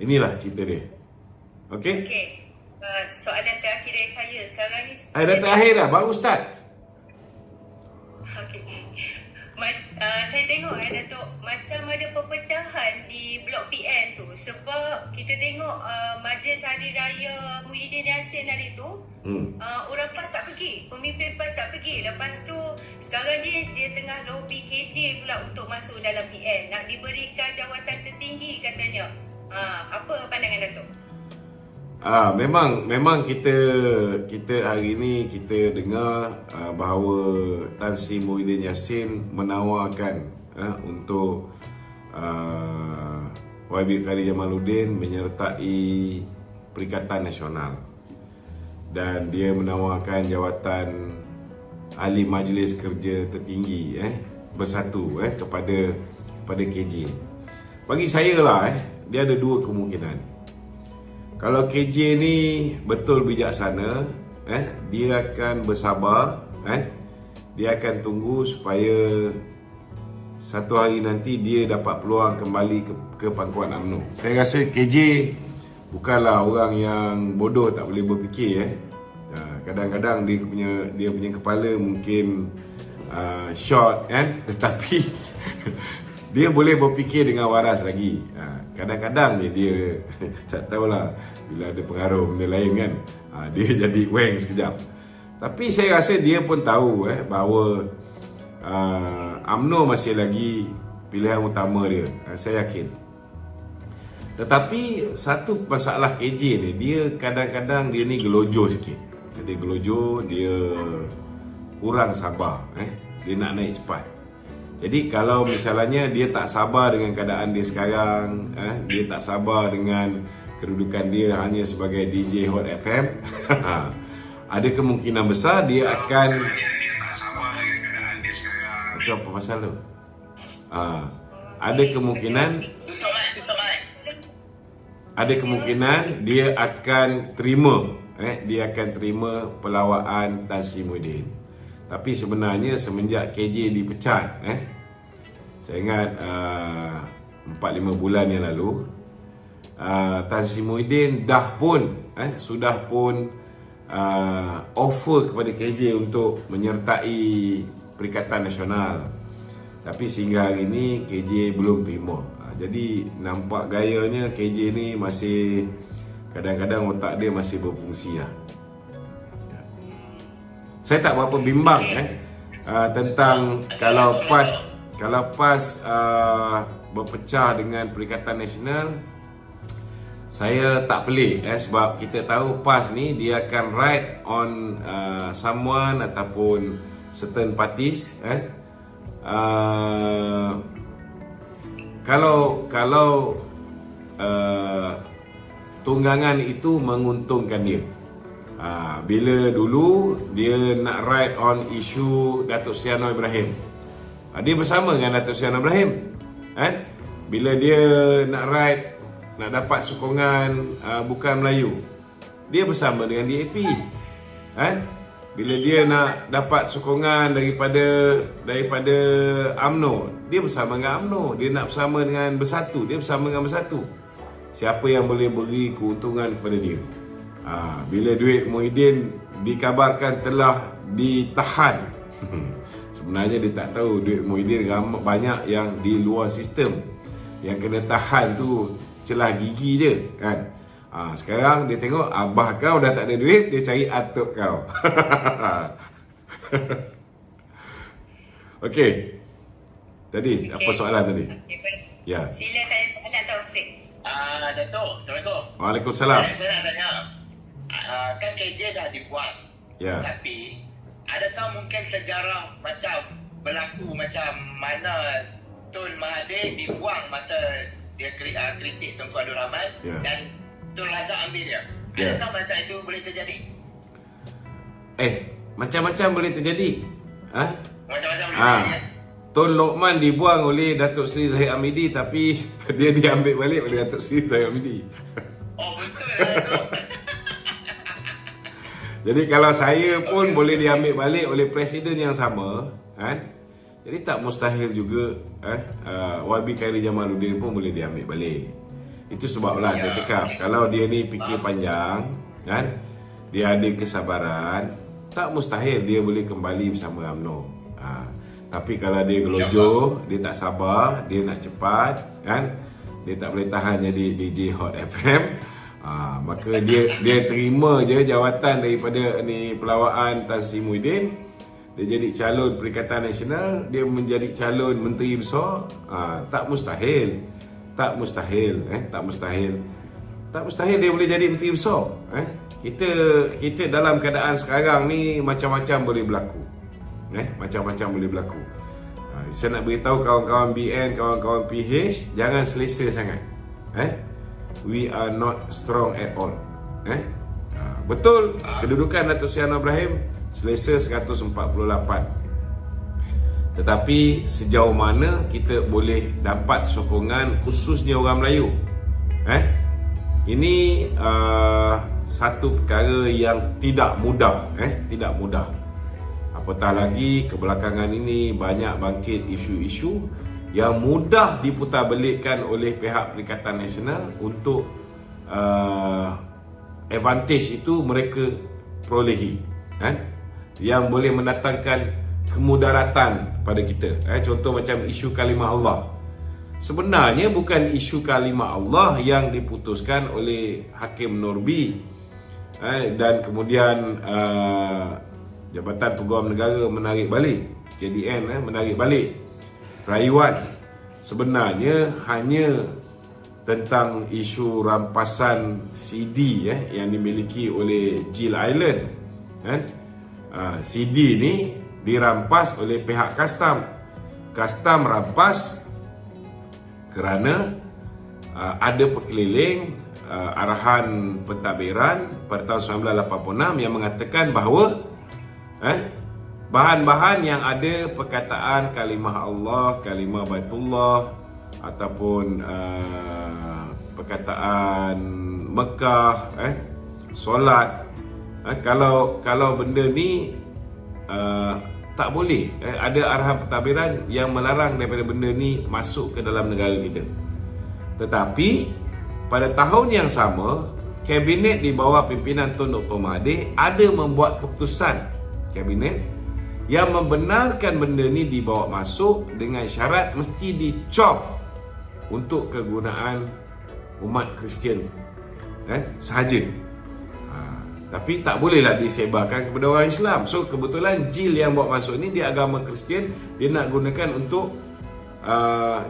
Inilah cerita dia. Okey? Okey. Soalan terakhir dari saya sekarang ni. Dah terakhir dah, baru start. Okey. Saya tengok Datuk, macam ada perpecahan di Blok PN tu sebab kita tengok Majlis Hari Raya Muhyiddin Yassin hari tu orang PAS tak pergi, pemimpin PAS tak pergi. Lepas tu sekarang dia tengah lobby KJ pula untuk masuk dalam PN, nak diberikan jawatan tertinggi katanya. Apa pandangan Datuk? Memang kita hari ini kita dengar bahawa Tan Sri Muhyiddin Yassin menawarkan untuk YB Khairi Jamaluddin menyertai Perikatan Nasional, dan dia menawarkan jawatan Ahli Majlis Kerja Tertinggi bersatu kepada KJ. Bagi saya lah dia ada dua kemungkinan. Kalau KJ ni betul bijaksana, dia akan bersabar, dia akan tunggu supaya satu hari nanti dia dapat peluang kembali ke pangkuan UMNO. Saya rasa KJ bukanlah orang yang bodoh tak boleh berfikir. Kadang-kadang dia punya kepala mungkin short, tetapi dia boleh berfikir dengan waras lagi. Kadang-kadang dia tak tahulah, bila ada pengaruh benda lain kan, dia jadi weng sekejap. Tapi saya rasa dia pun tahu bahawa UMNO masih lagi pilihan utama dia, saya yakin. Tetapi satu masalah KJ ni, dia kadang-kadang dia ni gelojo sikit. Dia gelojo, dia kurang sabar, dia nak naik cepat. Jadi kalau misalnya dia tak sabar dengan keadaan dia sekarang, dia tak sabar dengan kedudukan dia hanya sebagai DJ Hot FM, ada kemungkinan besar dia akan itu apa pasal tu? Ada kemungkinan dia akan terima pelawaan Tan Sri Muhyiddin. Tapi sebenarnya semenjak KJ dipecat, saya ingat 4-5 bulan yang lalu, Tan Sri Muhyiddin sudah pun offer kepada KJ untuk menyertai Perikatan Nasional. Tapi sehingga hari ini KJ belum terima. Jadi nampak gayanya KJ ni masih kadang-kadang otak dia masih berfungsi lah. Saya tak berapa bimbang tentang kalau PAS berpecah dengan Perikatan Nasional. Saya tak pelik sebab kita tahu PAS ni dia akan ride on someone ataupun certain parties. Kalau tunggangan itu menguntungkan dia. Bila dulu dia nak ride on isu Datuk Seri Anwar Ibrahim, dia bersama dengan Datuk Seri Anwar Ibrahim. Bila dia nak dapat sokongan Bukan Melayu, dia bersama dengan DAP. Bila dia nak dapat sokongan daripada UMNO, dia bersama dengan UMNO. Dia nak bersama dengan Bersatu, dia bersama dengan Bersatu. Siapa yang boleh beri keuntungan kepada dia? Bila duit Muhyiddin dikabarkan telah ditahan, sebenarnya dia tak tahu duit Muhyiddin banyak yang di luar sistem. Yang kena tahan tu celah gigi je kan. Sekarang dia tengok abah kau dah tak ada duit, dia cari atuk kau. Okey. Tadi apa soalan tadi? Ya. Sila tanya soalan Taufik. Datuk, Assalamualaikum. Waalaikumsalam. Saya nak tanya, kan KJ dah dibuang, tapi adakah mungkin sejarah macam berlaku macam mana Tun Mahathir dibuang masa dia kritik Tunku Abdul Rahman dan Tun Razak ambil dia? Adakah macam itu boleh terjadi? Macam-macam boleh terjadi. Macam-macam boleh terjadi. Tun Lokman dibuang oleh Datuk Seri Zahid Hamidi, tapi dia diambil balik oleh Datuk Seri Zahid Hamidi. Oh, betul Datuk. Jadi kalau saya pun boleh diambil balik oleh presiden yang sama, jadi tak mustahil juga YB Khairi Jamaluddin pun boleh diambil balik. Itu sebablah saya cakap, kalau dia ni fikir panjang, kan, dia ada kesabaran, tak mustahil dia boleh kembali bersama UMNO. Tapi kalau dia gelojoh, dia tak sabar, dia nak cepat, kan, dia tak boleh tahan jadi DJ Hot FM, maka dia terima je jawatan daripada ni pelawaan Tan Sri Muhyiddin. Dia jadi calon Perikatan Nasional, dia menjadi calon Menteri Besar. Tak mustahil. Tak mustahil dia boleh jadi Menteri Besar. Kita dalam keadaan sekarang ni macam-macam boleh berlaku. Macam-macam boleh berlaku. Saya nak beritahu kawan-kawan BN, kawan-kawan PH, jangan selesa sangat. We are not strong at all. Betul, kedudukan Datuk Seri Anwar Ibrahim selesa 148. Tetapi sejauh mana kita boleh dapat sokongan khususnya orang Melayu? Ini satu perkara yang tidak mudah. Tidak mudah. Apatah lagi kebelakangan ini banyak bangkit isu-isu yang mudah diputarbelikkan oleh pihak Perikatan Nasional untuk advantage itu mereka perolehi, yang boleh mendatangkan kemudaratan pada kita. Contoh macam isu kalimah Allah. Sebenarnya bukan isu kalimah Allah yang diputuskan oleh Hakim Norbi dan kemudian Jabatan Peguam Negara menarik balik, KDN menarik balik rayuan. Sebenarnya hanya tentang isu rampasan CD yang dimiliki oleh Jill Island. CD ni dirampas oleh pihak Kastam. Kastam rampas kerana ada perkeliling arahan pentadbiran pada tahun 1986 yang mengatakan bahawa bahan-bahan yang ada perkataan kalimah Allah, kalimah Baitullah ataupun perkataan Mekah, solat, kalau benda ni tak boleh, ada arahan pentadbiran yang melarang daripada benda ni masuk ke dalam negara kita. Tetapi pada tahun yang sama, Kabinet di bawah pimpinan Tun Dr. Mahathir ada membuat keputusan Kabinet yang membenarkan benda ni dibawa masuk dengan syarat mesti dicop untuk kegunaan umat Kristian sahaja. Tapi tak bolehlah disebarkan kepada orang Islam. So kebetulan Jill yang bawa masuk ni dia agama Kristian, dia nak gunakan untuk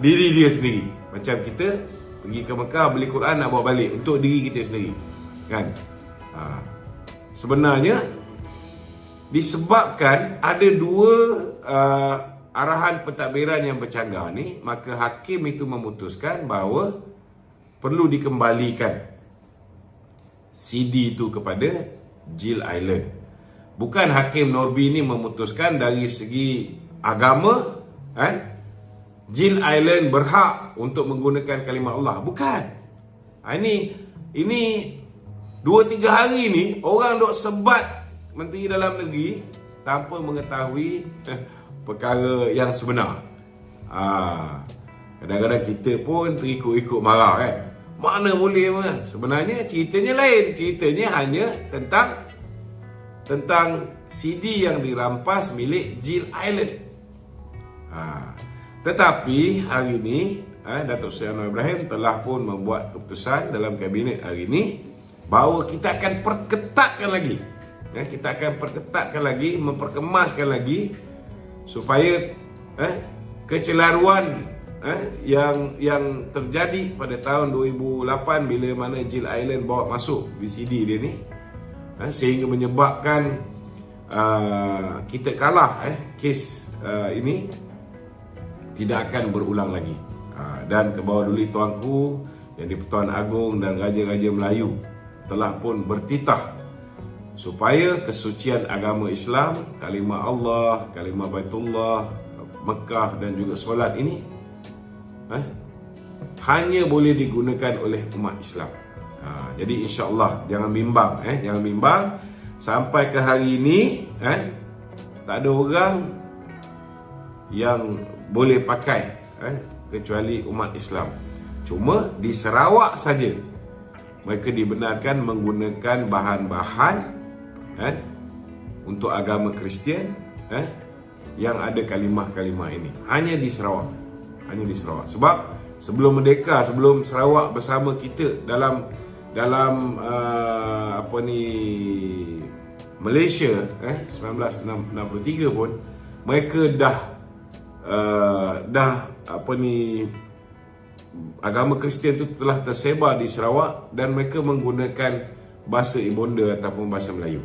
diri dia sendiri. Macam kita pergi ke Mekah beli Quran nak bawa balik untuk diri kita sendiri, kan? Sebenarnya disebabkan ada dua arahan pentadbiran yang bercanggah ni, maka hakim itu memutuskan bahawa perlu dikembalikan CD itu kepada Jill Island. Bukan Hakim Norbi ni memutuskan dari segi agama, Jill Island berhak untuk menggunakan kalimah Allah. Bukan. Ini 2-3 hari ni orang dok sebat Menteri Dalam Negeri tanpa mengetahui perkara yang sebenar. Kadang-kadang kita pun terikut-ikut marah, Mana boleh pun. Sebenarnya ceritanya lain. Ceritanya hanya tentang CD yang dirampas milik Jill Island. Tetapi hari ini Datuk Seri Anwar Ibrahim telah pun membuat keputusan dalam kabinet hari ini bahawa kita akan perketatkan lagi. Kita akan perketatkan lagi, memperkemaskan lagi supaya kecelaruan yang terjadi pada tahun 2008 bila mana Jill Island bawa masuk VCD dia ni, sehingga menyebabkan kita kalah, kes ini tidak akan berulang lagi. Dan ke bawah duli tuanku yang di-Pertuan Agong dan Raja-Raja Melayu telah pun bertitah supaya kesucian agama Islam, kalimah Allah, kalimah Baitullah, Mekah dan juga solat ini hanya boleh digunakan oleh umat Islam. Jadi insya-Allah jangan bimbang, jangan bimbang. Sampai ke hari ini tak ada orang yang boleh pakai kecuali umat Islam. Cuma di Sarawak saja mereka dibenarkan menggunakan bahan-bahan untuk agama Kristian yang ada kalimah-kalimah ini. Hanya di Sarawak. Sebab sebelum merdeka, sebelum Sarawak bersama kita dalam Malaysia 1963 pun mereka agama Kristian itu telah tersebar di Sarawak dan mereka menggunakan bahasa Ibonda ataupun bahasa Melayu.